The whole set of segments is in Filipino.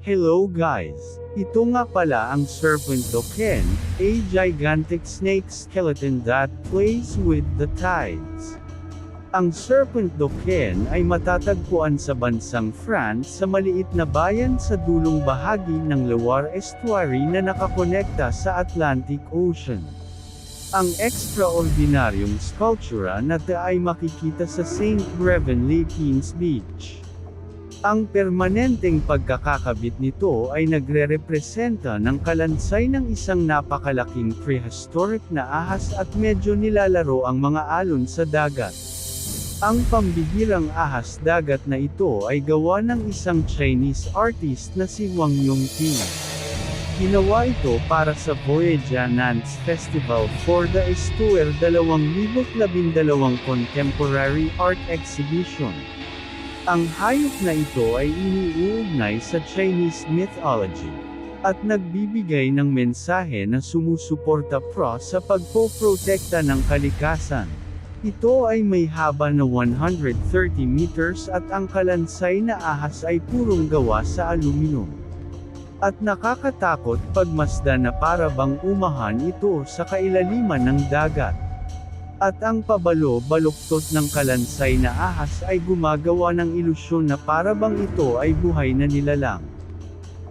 Hello guys! Ito nga pala ang Serpent Token, a gigantic snake skeleton that plays with the tides. Ang Serpent Token ay matatagpuan sa bansang France sa maliit na bayan sa dulong bahagi ng Loire Estuary na nakakonekta sa Atlantic Ocean. Ang extraordinaryong sculptura na ito ay makikita sa Saint-Brévin-les-Pins Beach. Ang permanenteng pagkakakabit nito ay nagrerepresenta ng kalansay ng isang napakalaking prehistoric na ahas at medyo nilalaro ang mga alon sa dagat. Ang pambihirang ahas dagat na ito ay gawa ng isang Chinese artist na si Wang Yongping. Ginawa ito para sa Voyage Nantes Festival for the Estuaire 2012 Contemporary Art Exhibition. Ang hayop na ito ay iniuugnay sa Chinese mythology, at nagbibigay ng mensahe na sumusuporta sa pagpoprotekta ng kalikasan. Ito ay may haba na 130 meters at ang kalansay na ahas ay purong gawa sa aluminum. At nakakatakot pagmasdan na para bang umahan ito sa kailaliman ng dagat. At ang pabalo-baluktot ng kalansay na ahas ay gumagawa ng ilusyon na para bang ito ay buhay na nilalang.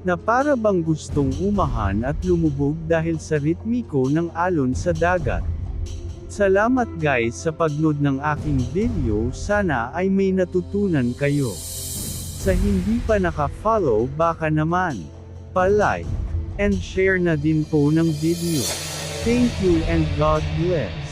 Na para bang gustong umahan at lumubog dahil sa ritmiko ng alon sa dagat. Salamat guys sa pagnood ng aking video, sana ay may natutunan kayo. Sa hindi pa naka-follow baka naman pa-like and share na din po ng video. Thank you and God bless.